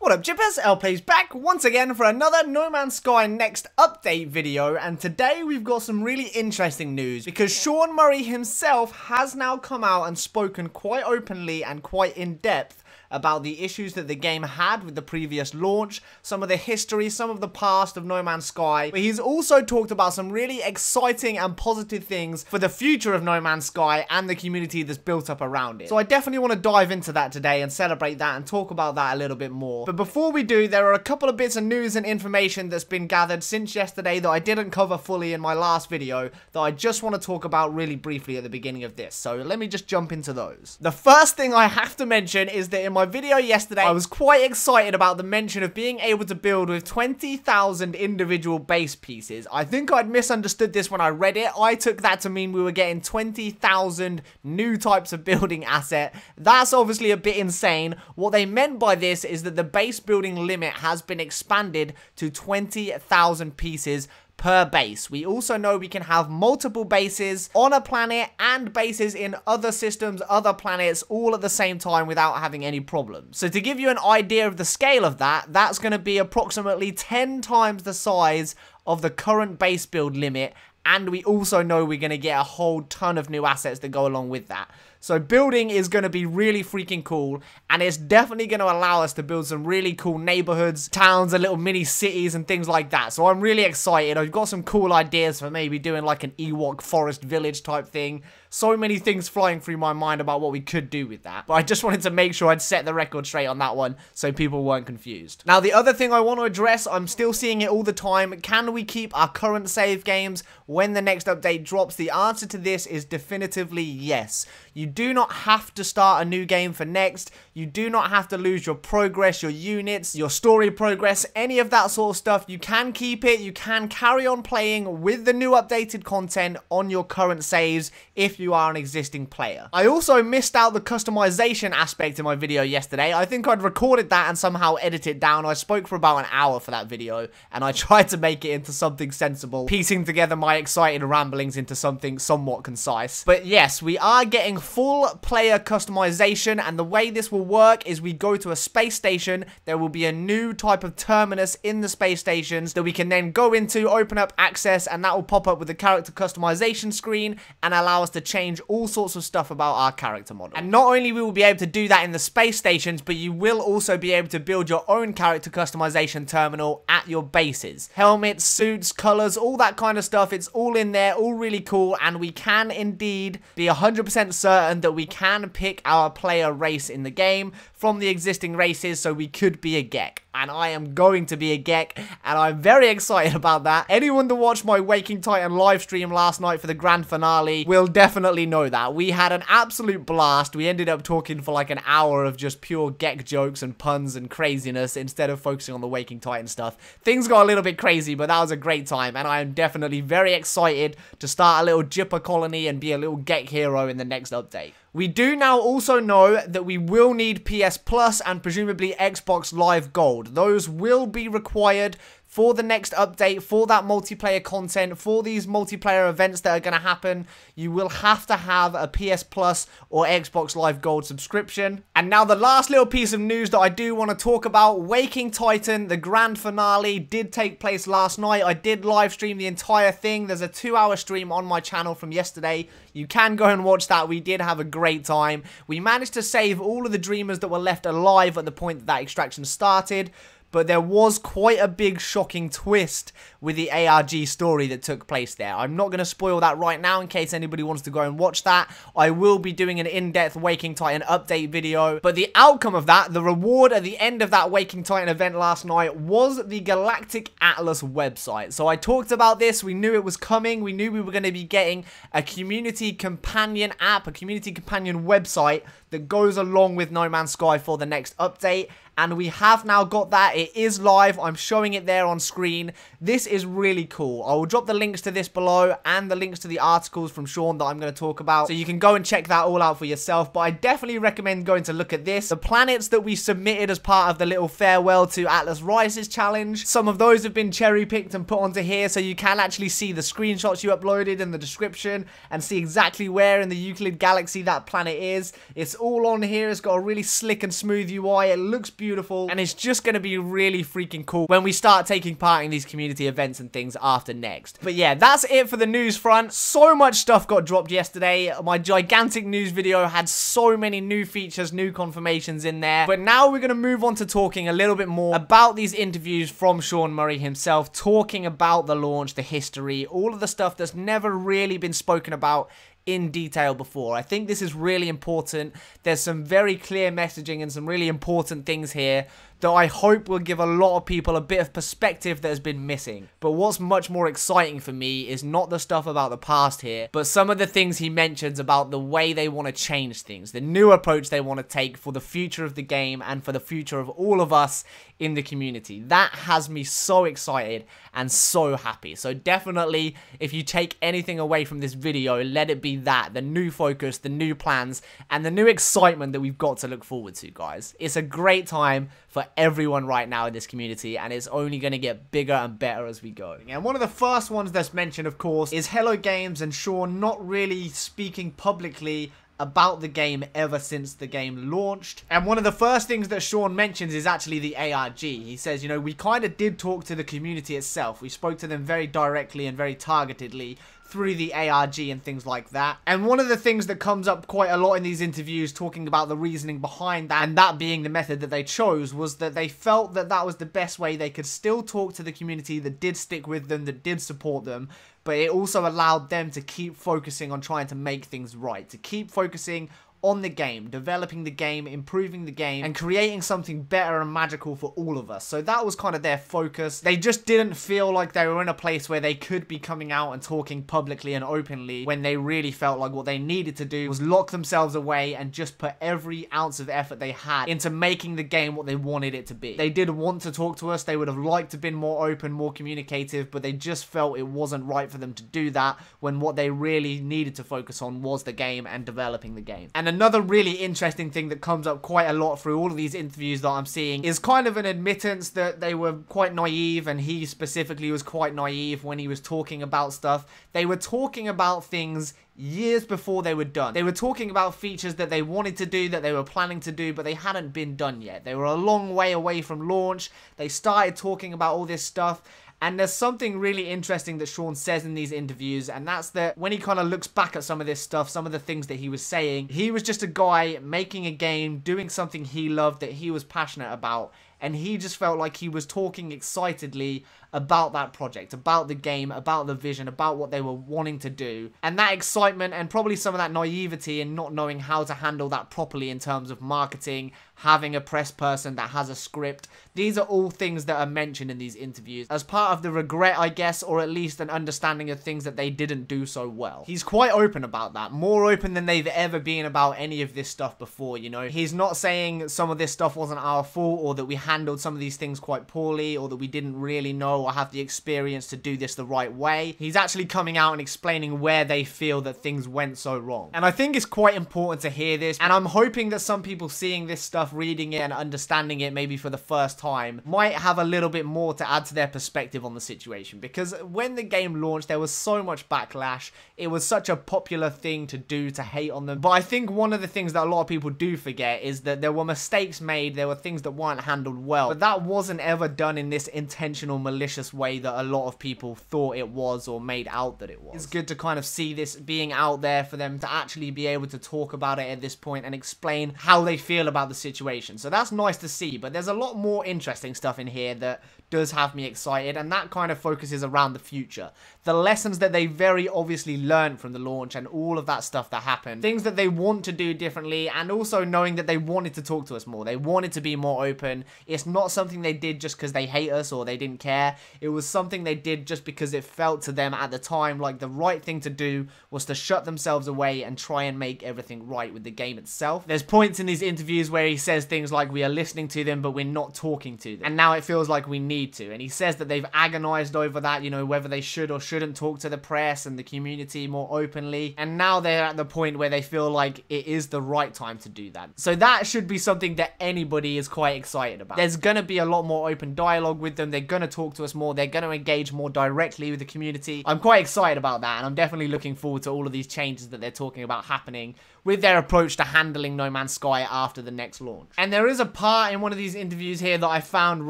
What up, Jippers? LPlay's back once again for another No Man's Sky Next Update video, and today we've got some really interesting news because Sean Murray himself has now come out and spoken quite openly and quite in depth about the issues that the game had with the previous launch, some of the history, some of the past of No Man's Sky, but he's also talked about some really exciting and positive things for the future of No Man's Sky and the community that's built up around it. So I definitely want to dive into that today and celebrate that and talk about that a little bit more. But before we do, there are a couple of bits of news and information that's been gathered since yesterday that I didn't cover fully in my last video that I just want to talk about really briefly at the beginning of this. So let me just jump into those. The first thing I have to mention is that in my video yesterday, I was quite excited about the mention of being able to build with 20,000 individual base pieces. I think I'd misunderstood this when I read it. I took that to mean we were getting 20,000 new types of building asset. That's obviously a bit insane. What they meant by this is that the base building limit has been expanded to 20,000 pieces per base. We also know we can have multiple bases on a planet and bases in other systems, other planets, all at the same time without having any problems. So to give you an idea of the scale of that, that's going to be approximately 10 times the size of the current base build limit, and we also know we're going to get a whole ton of new assets that go along with that. So building is going to be really freaking cool, and it's definitely going to allow us to build some really cool neighborhoods, towns, and little mini cities and things like that. So I'm really excited. I've got some cool ideas for maybe doing like an Ewok forest village type thing. So many things flying through my mind about what we could do with that. But I just wanted to make sure I'd set the record straight on that one so people weren't confused. Now, the other thing I want to address, I'm still seeing it all the time. Can we keep our current save games when the next update drops? The answer to this is definitively yes. You do not have to start a new game for Next. You do not have to lose your progress, your units, your story progress, any of that sort of stuff. You can keep it. You can carry on playing with the new updated content on your current saves if you are an existing player. I also missed out the customization aspect in my video yesterday. I think I'd recorded that and somehow edited it down. I spoke for about an hour for that video, and I tried to make it into something sensible, piecing together my excited ramblings into something somewhat concise. But yes, we are getting full player customization, and the way this will work is we go to a space station. There will be a new type of terminus in the space stations that we can then go into, open up access, and that will pop up with the character customization screen and allow us to change all sorts of stuff about our character model. And not only will we be able to do that in the space stations, but you will also be able to build your own character customization terminal at your bases. Helmets, suits, colors, all that kind of stuff. It's all in there, all really cool, and we can indeed be 100% certain that we can pick our player race in the game from the existing races, so we could be a Gek. And I am going to be a Gek, and I'm very excited about that. Anyone that watched my Waking Titan live stream last night for the grand finale will definitely know that. We had an absolute blast. We ended up talking for like an hour of just pure Gek jokes and puns and craziness instead of focusing on the Waking Titan stuff. Things got a little bit crazy, but that was a great time, and I am definitely very excited to start a little Jipper colony and be a little Gek hero in the next update. We do now also know that we will need PS Plus and presumably Xbox Live Gold. Those will be required for the next update, for that multiplayer content, for these multiplayer events that are going to happen. You will have to have a PS Plus or Xbox Live Gold subscription. And now the last little piece of news that I do want to talk about, Waking Titan, the grand finale did take place last night. I did live stream the entire thing. There's a 2-hour stream on my channel from yesterday. You can go and watch that. We did have a great time. We managed to save all of the dreamers that were left alive at the point that extraction started. But there was quite a big shocking twist with the ARG story that took place there. I'm not going to spoil that right now in case anybody wants to go and watch that. I will be doing an in-depth Waking Titan update video. But the outcome of that, the reward at the end of that Waking Titan event last night, was the Galactic Atlas website. So I talked about this. We knew it was coming. We knew we were going to be getting a community companion app, a community companion website that goes along with No Man's Sky for the next update. And we have now got that. It is live. I'm showing it there on screen. This this is really cool. I will drop the links to this below and the links to the articles from Sean that I'm going to talk about, so you can go and check that all out for yourself. But I definitely recommend going to look at this. The planets that we submitted as part of the little farewell to Atlas Rises challenge, some of those have been cherry picked and put onto here, so you can actually see the screenshots you uploaded in the description and see exactly where in the Euclid Galaxy that planet is. It's all on here. It's got a really slick and smooth UI. It looks beautiful, and it's just going to be really freaking cool when we start taking part in these community events and things after next. But yeah, that's it for the news front. So much stuff got dropped yesterday. My gigantic news video had so many new features, new confirmations in there. But now we're going to move on to talking a little bit more about these interviews from Sean Murray himself, talking about the launch, the history, all of the stuff that's never really been spoken about in detail before. I think this is really important. There's some very clear messaging and some really important things here that I hope will give a lot of people a bit of perspective that has been missing. But what's much more exciting for me is not the stuff about the past here, but some of the things he mentions about the way they want to change things, the new approach they want to take for the future of the game and for the future of all of us in the community. That has me so excited and so happy. So definitely, if you take anything away from this video, let it be that, the new focus, the new plans, and the new excitement that we've got to look forward to, guys. It's a great time for everyone right now in this community, and it's only going to get bigger and better as we go. And one of the first ones that's mentioned, of course, is Hello Games and Sean not really speaking publicly about the game ever since the game launched. And one of the first things that Sean mentions is actually the ARG. He says, you know, we kind of did talk to the community itself. We spoke to them very directly and very targetedly through the ARG and things like that. And one of the things that comes up quite a lot in these interviews, talking about the reasoning behind that, and that being the method that they chose, was that they felt that that was the best way they could still talk to the community that did stick with them, that did support them, but it also allowed them to keep focusing on trying to make things right, to keep focusing on the game, developing the game, improving the game, and creating something better and magical for all of us. So that was kind of their focus. They just didn't feel like they were in a place where they could be coming out and talking publicly and openly, when they really felt like what they needed to do was lock themselves away and just put every ounce of effort they had into making the game what they wanted it to be. They did want to talk to us. They would have liked to have been more open, more communicative, but they just felt it wasn't right for them to do that when what they really needed to focus on was the game and developing the game. And another really interesting thing that comes up quite a lot through all of these interviews that I'm seeing is kind of an admittance that they were quite naive, and he specifically was quite naive when he was talking about stuff. They were talking about things years before they were done. They were talking about features that they wanted to do, that they were planning to do, but they hadn't been done yet. They were a long way away from launch. They started talking about all this stuff. And there's something really interesting that Sean says in these interviews, and that's that when he kind of looks back at some of this stuff, some of the things that he was saying, he was just a guy making a game, doing something he loved, that he was passionate about, and he just felt like he was talking excitedly about that project, about the game, about the vision, about what they were wanting to do. And that excitement and probably some of that naivety and not knowing how to handle that properly in terms of marketing, having a press person that has a script, these are all things that are mentioned in these interviews as part of the regret, I guess, or at least an understanding of things that they didn't do so well. He's quite open about that, more open than they've ever been about any of this stuff before, you know. He's not saying some of this stuff wasn't our fault, or that we handled some of these things quite poorly, or that we didn't really know or have the experience to do this the right way. He's actually coming out and explaining where they feel that things went so wrong. And I think it's quite important to hear this, and I'm hoping that some people seeing this stuff, reading it and understanding it maybe for the first time, might have a little bit more to add to their perspective on the situation. Because when the game launched, there was so much backlash. It was such a popular thing to do, to hate on them. But I think one of the things that a lot of people do forget is that there were mistakes made, there were things that weren't handled well, but that wasn't ever done in this intentional, malicious way that a lot of people thought it was or made out that it was. It's good to kind of see this being out there for them to actually be able to talk about it at this point and explain how they feel about the situation. So that's nice to see, but there's a lot more interesting stuff in here that does have me excited, and that kind of focuses around the future. The lessons that they very obviously learned from the launch and all of that stuff that happened. Things that they want to do differently, and also knowing that they wanted to talk to us more. They wanted to be more open. It's not something they did just because they hate us or they didn't care. It was something they did just because it felt to them at the time like the right thing to do was to shut themselves away and try and make everything right with the game itself. There's points in these interviews where he says things like, we are listening to them, but we're not talking to them. And now it feels like we need need to. And he says that they've agonized over that, you know, whether they should or shouldn't talk to the press and the community more openly. And now they're at the point where they feel like it is the right time to do that. So that should be something that anybody is quite excited about. There's going to be a lot more open dialogue with them. They're going to talk to us more. They're going to engage more directly with the community. I'm quite excited about that, and I'm definitely looking forward to all of these changes that they're talking about happening with their approach to handling No Man's Sky after the next launch. And there is a part in one of these interviews here that I found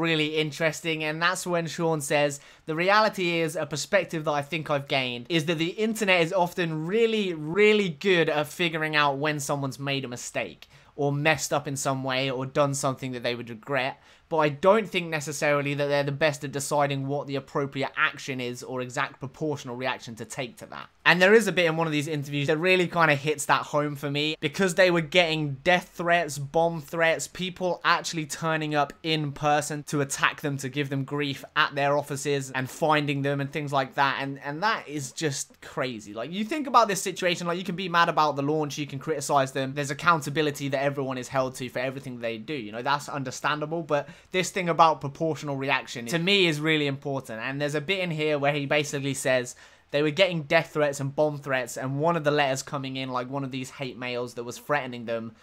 really interesting, and that's when Sean says, the reality is, a perspective that I think I've gained, is that the internet is often really, really good at figuring out when someone's made a mistake, or messed up in some way, or done something that they would regret. But I don't think necessarily that they're the best at deciding what the appropriate action is or exact proportional reaction to take to that. And there is a bit in one of these interviews that really kind of hits that home for me, because they were getting death threats, bomb threats, people actually turning up in person to attack them, to give them grief at their offices and finding them and things like that. And that is just crazy. Like, you think about this situation, like, you can be mad about the launch, you can criticize them. There's accountability that everyone is held to for everything they do. You know, that's understandable, but this thing about proportional reaction, to me, is really important. And there's a bit in here where he basically says they were getting death threats and bomb threats, and one of the letters coming in, like one of these hate mails that was threatening them,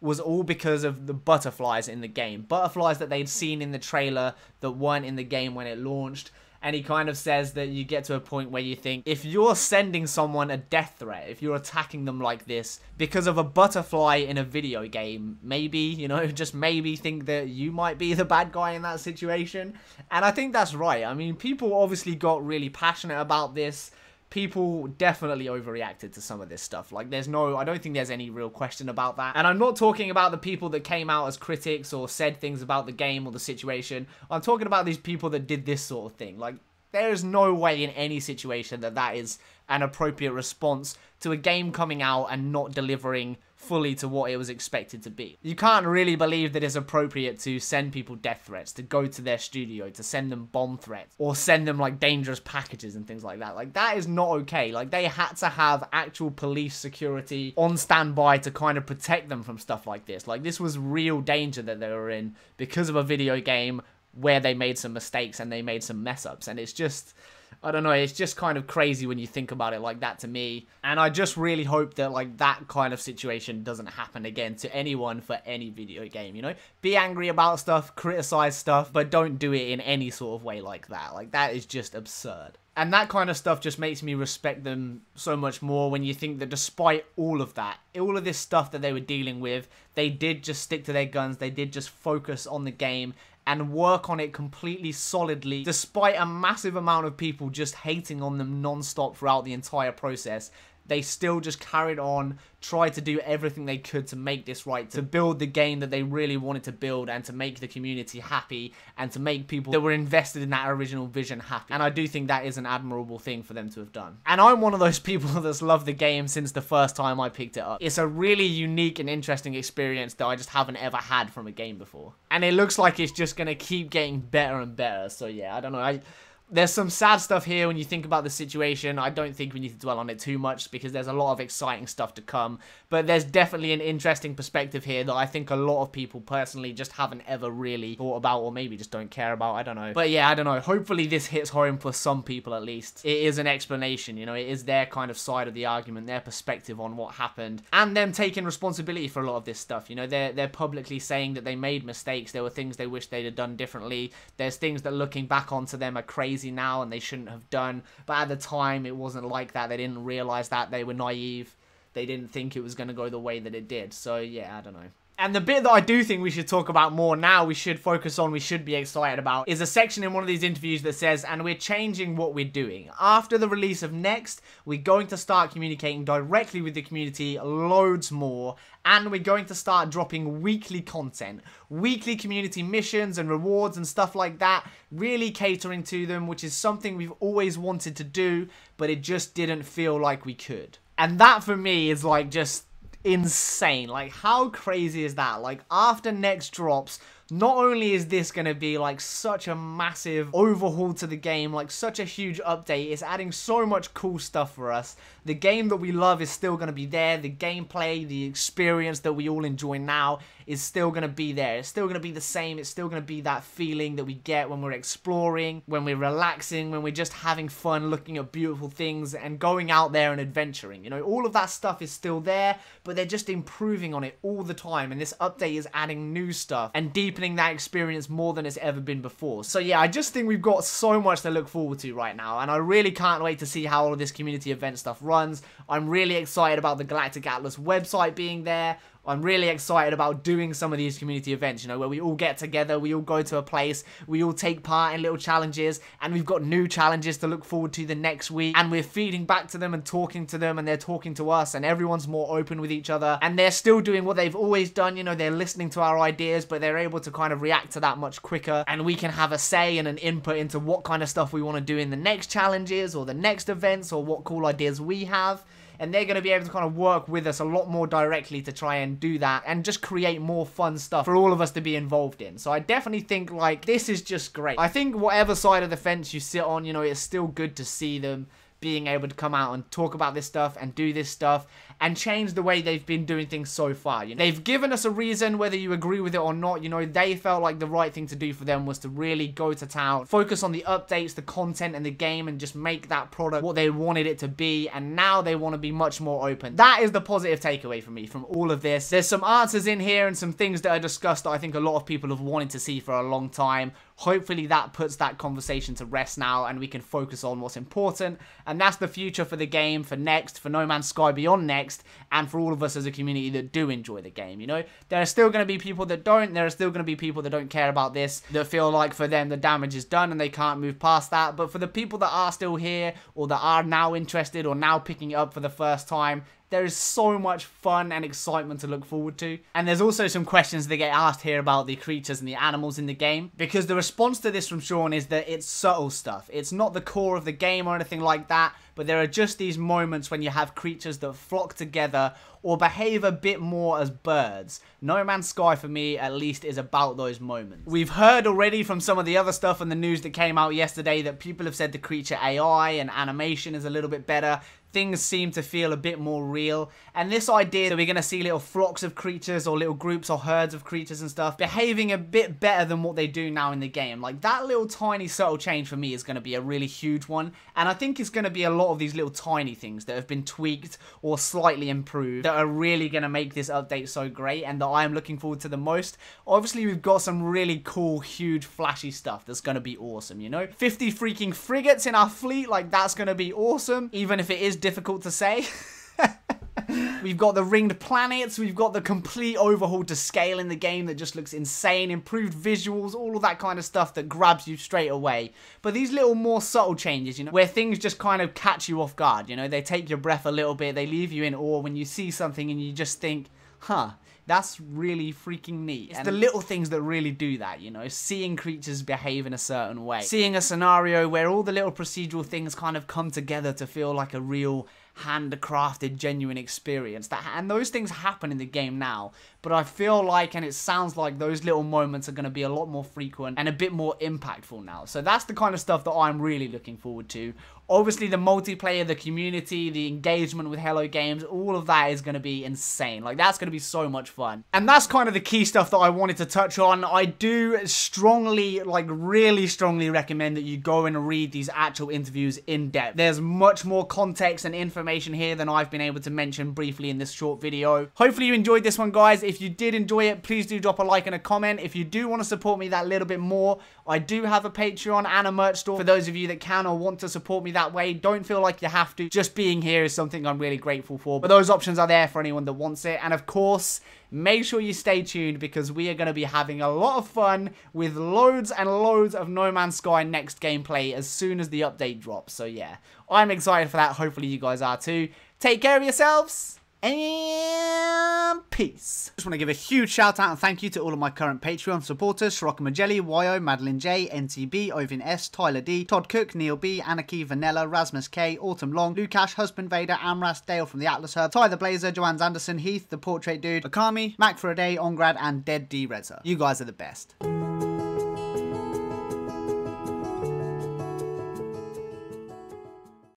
was all because of the butterflies in the game. Butterflies that they'd seen in the trailer that weren't in the game when it launched. And he kind of says that you get to a point where you think, if you're sending someone a death threat, if you're attacking them like this because of a butterfly in a video game, maybe, you know, just maybe think that you might be the bad guy in that situation. And I think that's right. I mean, people obviously got really passionate about this. People definitely overreacted to some of this stuff. Like, I don't think there's any real question about that. And I'm not talking about the people that came out as critics or said things about the game or the situation. I'm talking about these people that did this sort of thing. Like, there is no way in any situation that that is an appropriate response to a game coming out and not delivering fully to what it was expected to be. You can't really believe that it's appropriate to send people death threats, to go to their studio, to send them bomb threats, or send them like dangerous packages and things like that. Like, that is not okay. Like, they had to have actual police security on standby to kind of protect them from stuff like this. Like, this was real danger that they were in because of a video game where they made some mistakes and they made some mess ups. And it's just, I don't know, it's just kind of crazy when you think about it like that to me. And I just really hope that, like, that kind of situation doesn't happen again to anyone for any video game, you know? Be angry about stuff, criticize stuff, but don't do it in any sort of way like that. Like, that is just absurd. And that kind of stuff just makes me respect them so much more when you think that despite all of that, all of this stuff that they were dealing with, they did just stick to their guns, they did just focus on the game and work on it completely solidly, despite a massive amount of people just hating on them non-stop throughout the entire process. They still just carried on, tried to do everything they could to make this right, to build the game that they really wanted to build, and to make the community happy, and to make people that were invested in that original vision happy. And I do think that is an admirable thing for them to have done. And I'm one of those people that's loved the game since the first time I picked it up. It's a really unique and interesting experience that I just haven't ever had from a game before. And it looks like it's just going to keep getting better and better. So yeah, I don't know. There's some sad stuff here when you think about the situation. I don't think we need to dwell on it too much because there's a lot of exciting stuff to come. But there's definitely an interesting perspective here that I think a lot of people personally just haven't ever really thought about, or maybe just don't care about. I don't know. But yeah, I don't know. Hopefully this hits home for some people at least. It is an explanation, you know. It is their kind of side of the argument, their perspective on what happened, and them taking responsibility for a lot of this stuff. You know, they're publicly saying that they made mistakes. There were things they wish they'd have done differently. There's things that looking back onto them are crazy now and they shouldn't have done, but at the time it wasn't like that. They didn't realize that. They were naive. They didn't think it was going to go the way that it did. So yeah, I don't know. And the bit that I do think we should talk about more now, we should focus on, we should be excited about, is a section in one of these interviews that says, and we're changing what we're doing. After the release of Next, we're going to start communicating directly with the community loads more, and we're going to start dropping weekly content, weekly community missions and rewards and stuff like that, really catering to them, which is something we've always wanted to do, but it just didn't feel like we could. And that for me is like just insane. Like, how crazy is that? Like, after Next drops, not only is this going to be like such a massive overhaul to the game, like such a huge update, it's adding so much cool stuff for us. The game that we love is still going to be there. The gameplay, the experience that we all enjoy now is still going to be there. It's still going to be the same. It's still going to be that feeling that we get when we're exploring, when we're relaxing, when we're just having fun, looking at beautiful things and going out there and adventuring. You know, all of that stuff is still there, but they're just improving on it all the time. And this update is adding new stuff and deepening that experience more than it's ever been before. So yeah, I just think we've got so much to look forward to right now. And I really can't wait to see how all of this community event stuff runs. I'm really excited about the Galactic Atlas website being there. I'm really excited about doing some of these community events, you know, where we all get together, we all go to a place, we all take part in little challenges, and we've got new challenges to look forward to the next week, and we're feeding back to them and talking to them, and they're talking to us, and everyone's more open with each other, and they're still doing what they've always done, you know, they're listening to our ideas, but they're able to kind of react to that much quicker, and we can have a say and an input into what kind of stuff we want to do in the next challenges, or the next events, or what cool ideas we have. And they're going to be able to kind of work with us a lot more directly to try and do that and just create more fun stuff for all of us to be involved in. So I definitely think, like, this is just great. I think whatever side of the fence you sit on, you know, it's still good to see them being able to come out and talk about this stuff and do this stuff and change the way they've been doing things so far. You know, they've given us a reason, whether you agree with it or not. You know, they felt like the right thing to do for them was to really go to town, focus on the updates, the content, and the game, and just make that product what they wanted it to be. And now they want to be much more open. That is the positive takeaway for me from all of this. There's some answers in here and some things that are discussed that I think a lot of people have wanted to see for a long time. Hopefully that puts that conversation to rest now and we can focus on what's important, and that's the future for the game, for Next, for No Man's Sky Beyond Next, and for all of us as a community that do enjoy the game. You know, there are still going to be people that don't, there are still going to be people that don't care about this, that feel like for them the damage is done and they can't move past that. But for the people that are still here, or that are now interested, or now picking it up for the first time, there is so much fun and excitement to look forward to. And there's also some questions that get asked here about the creatures and the animals in the game, because the response to this from Sean is that it's subtle stuff. It's not the core of the game or anything like that, but there are just these moments when you have creatures that flock together or behave a bit more as birds. No Man's Sky, for me at least, is about those moments. We've heard already from some of the other stuff in the news that came out yesterday that people have said the creature AI and animation is a little bit better. Things seem to feel a bit more real. And this idea that we're going to see little flocks of creatures or little groups or herds of creatures and stuff behaving a bit better than what they do now in the game. Like, that little tiny subtle change for me is going to be a really huge one. And I think it's going to be a lot of these little tiny things that have been tweaked or slightly improved that are really going to make this update so great and that I am looking forward to the most. Obviously, we've got some really cool, huge, flashy stuff that's going to be awesome, you know? 50 freaking frigates in our fleet, like, that's going to be awesome, even if it is difficult to say. We've got the ringed planets, we've got the complete overhaul to scale in the game that just looks insane, improved visuals, all of that kind of stuff that grabs you straight away. But these little more subtle changes, you know, where things just kind of catch you off guard, you know, they take your breath a little bit, they leave you in awe when you see something and you just think, huh, that's really freaking neat. It's the little things that really do that, you know, seeing creatures behave in a certain way. Seeing a scenario where all the little procedural things kind of come together to feel like a real handcrafted, genuine experience. And those things happen in the game now, but I feel like, and it sounds like, those little moments are going to be a lot more frequent and a bit more impactful now. So that's the kind of stuff that I'm really looking forward to. Obviously, the multiplayer, the community, the engagement with Hello Games, all of that is going to be insane. Like, that's going to be so much fun. And that's kind of the key stuff that I wanted to touch on. I do strongly, like really strongly recommend that you go and read these actual interviews in depth. There's much more context and information here than I've been able to mention briefly in this short video. Hopefully you enjoyed this one, guys. If you did enjoy it, please do drop a like and a comment. If you do want to support me that little bit more, I do have a Patreon and a merch store for those of you that can or want to support me that way. Don't feel like you have to. Just being here is something I'm really grateful for. But those options are there for anyone that wants it. And of course, make sure you stay tuned because we are going to be having a lot of fun with loads and loads of No Man's Sky Next gameplay as soon as the update drops. So yeah, I'm excited for that. Hopefully you guys are too. Take care of yourselves. And peace. Just want to give a huge shout out and thank you to all of my current Patreon supporters: Sirocco Magelli, YO, Madeline J, NTB, Ovin S, Tyler D, Todd Cook, Neil B, Anarchy, Vanilla, Rasmus K, Autumn Long, Lukash, Husband Vader, Amras, Dale from the Atlas Hub, Ty the Blazer, Joanne Anderson, Heath, The Portrait Dude, Akami, Mac for a Day, Ongrad, and Dead D Reza. You guys are the best.